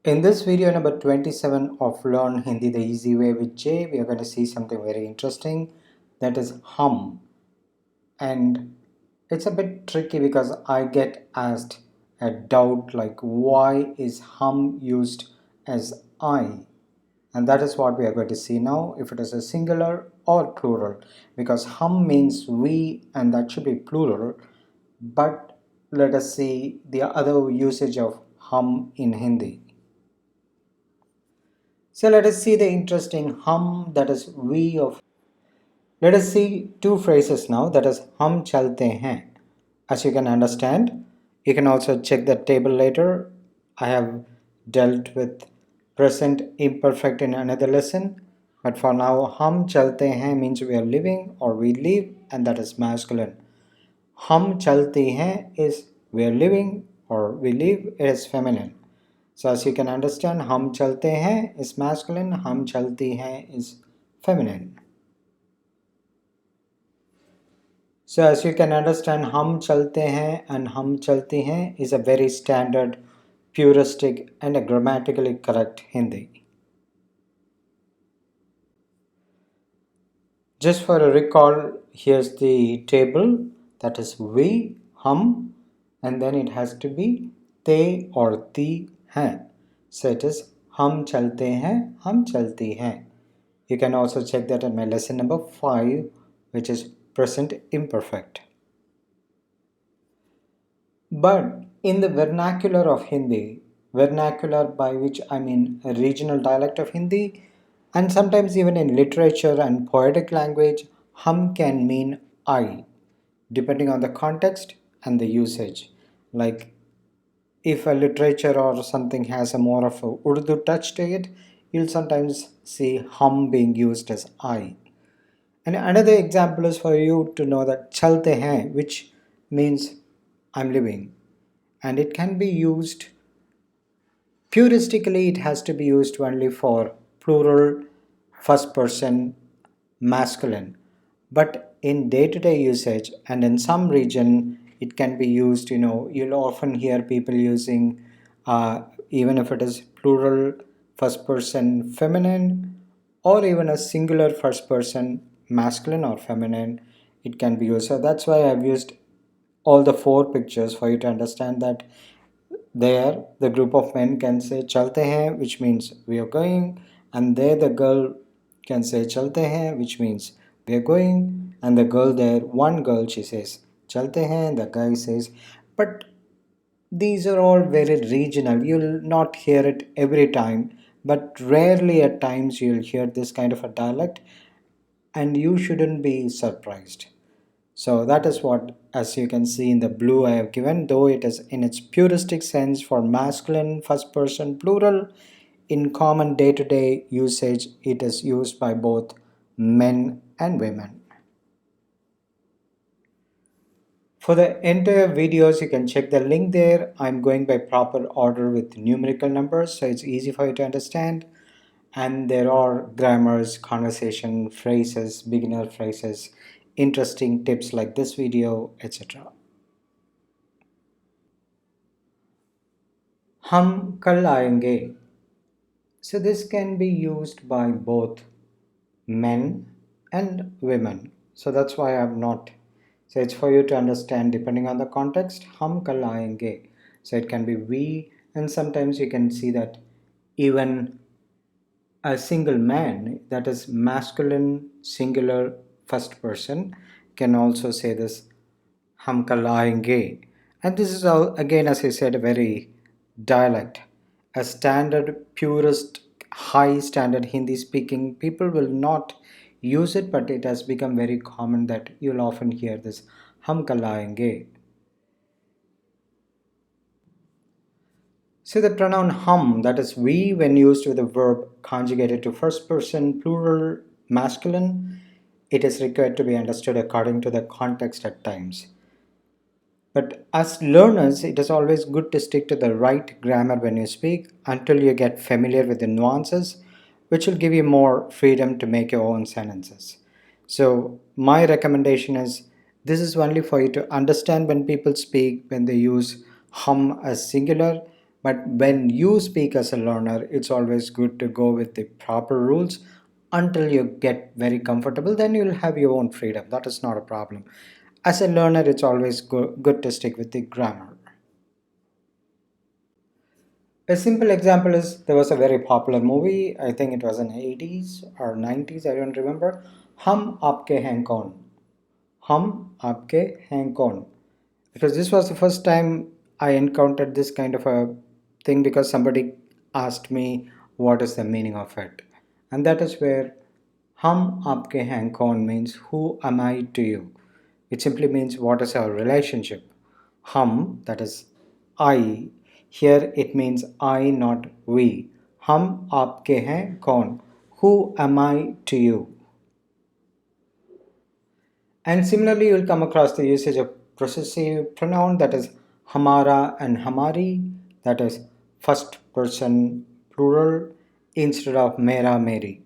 In this video number 27 of Learn Hindi the Easy Way with Jay, we are going to see something very interesting, that is hum. And it's a bit tricky because I get asked a doubt like why is hum used as I? And that is what we are going to see now, if it is a singular or plural, because hum means we and that should be plural. But let us see the other usage of hum in Hindi. So let us see the interesting hum, that is we of. Let us see two phrases now, that is hum chalte hain. As you can understand, you can also check the table later. I have dealt with present imperfect in another lesson, but for now hum chalte hain means we are living or we live, and that is masculine. Hum chalte hain is we are living or we live, it is feminine. So as you can understand, hum chalte hain is masculine, hum chalti hain is feminine. So as you can understand, hum chalte hain and hum chalti hain is a very standard, puristic and a grammatically correct Hindi. Just for a recall, here's the table, that is we, hum, and then it has to be te or ti hain. So it is hum chalte hain, hum chalti hain. You can also check that in my lesson number 5, which is present imperfect. But in the vernacular of Hindi, vernacular by which I mean a regional dialect of Hindi, and sometimes even in literature and poetic language, hum can mean I, depending on the context and the usage. Like if a literature or something has a more of a Urdu touch to it, you'll sometimes see hum being used as I. And another example is for you to know that chalte hain, which means I'm living, and it can be used puristically, it has to be used only for plural first person masculine. But in day-to-day usage and in some region it can be used, you'll often hear people using even if it is plural first person feminine or even a singular first person masculine or feminine, it can be used. So that's why I've used all the four pictures for you to understand that there the group of men can say chalte hain, which means we are going, and there the girl can say chalte hain, which means we are going, and the girl there, one girl, she says chalte hain, the guy says. But these are all very regional, you'll not hear it every time, but rarely at times you'll hear this kind of a dialect, and you shouldn't be surprised. So that is what, as you can see in the blue I have given, though it is in its puristic sense for masculine first person plural, in common day-to-day usage it is used by both men and women. For the entire videos you can check the link there. I'm going by proper order with numerical numbers so it's easy for you to understand, and there are grammars, conversation, phrases, beginner phrases, interesting tips like this video, etc. हम कल आएंगे. So this can be used by both men and women. So that's why I'm not. So it's for you to understand depending on the context. हम कल आएंगे. So it can be we, and sometimes you can see that even a single man, that is masculine singular first person, can also say this हम कल आएंगे. And this is all, again, as I said, a very dialect, a standard purist high standard Hindi speaking people will not use it, but it has become very common that you'll often hear this हम कल आएंगे. See the pronoun hum, that is we, when used with a verb conjugated to first person plural masculine, it is required to be understood according to the context at times. But as learners, it is always good to stick to the right grammar when you speak until you get familiar with the nuances, which will give you more freedom to make your own sentences. So, my recommendation is this is only for you to understand when people speak, when they use hum as singular, But when you speak as a learner, it's always good to go with the proper rules until you get very comfortable. Then you'll have your own freedom. That is not a problem. As a learner, it's always good to stick with the grammar. A simple example is there was a very popular movie, I think it was in 80s or 90s, I don't remember. Hum Aapke Hain Kaun? Hum Aapke Hain Kaun? Because this was the first time I encountered this kind of a thing because somebody asked me what is the meaning of it. And that is where Hum Aapke Hain Kaun means who am I to you? It simply means what is our relationship. Hum, that is I. Here it means I, not we. Hum aapke hain kaun? Who am I to you? And similarly, you'll come across the usage of possessive pronoun, that is hamara and hamari, that is first person plural instead of mera meri.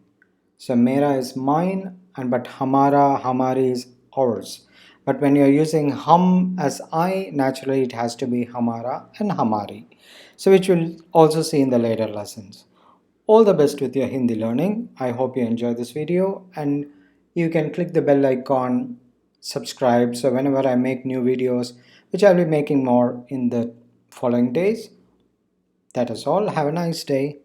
So mera is mine and but hamara hamari is ours. But when you're using hum as I, naturally it has to be hamara and hamari. So which we'll also see in the later lessons. All the best with your Hindi learning. I hope you enjoy this video and you can click the bell icon, subscribe, so whenever I make new videos, which I'll be making more in the following days. That is all. Have a nice day.